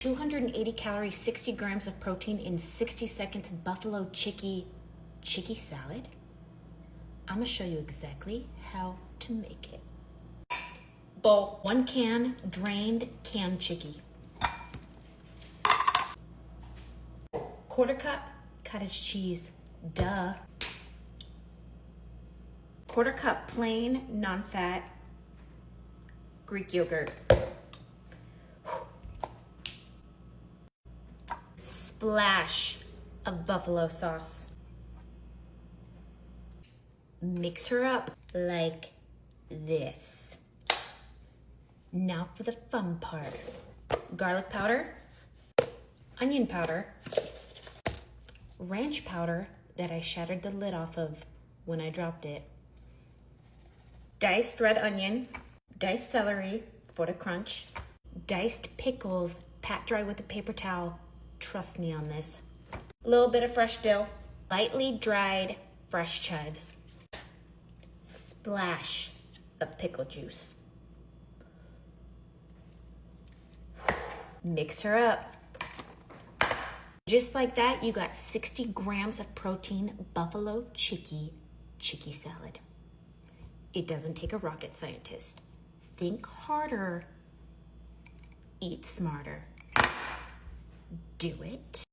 280 calories, 60 grams of protein in 60 seconds, buffalo chicky salad. I'm gonna show you exactly how to make it. Bowl, 1 can drained canned chicky. 1/4 cup cottage cheese, duh. 1/4 cup plain, non-fat Greek yogurt. Splash of buffalo sauce. Mix her up like this. Now for the fun part. Garlic powder, onion powder, ranch powder that I shattered the lid off of when I dropped it, diced red onion, diced celery for the crunch, diced pickles, pat dry with a paper towel. Trust me on this. A little bit of fresh dill, lightly dried fresh chives, splash of pickle juice. Mix her up. Just like that, you got 60 grams of protein, buffalo chicky salad. It doesn't take a rocket scientist. Think harder, eat smarter. Do it.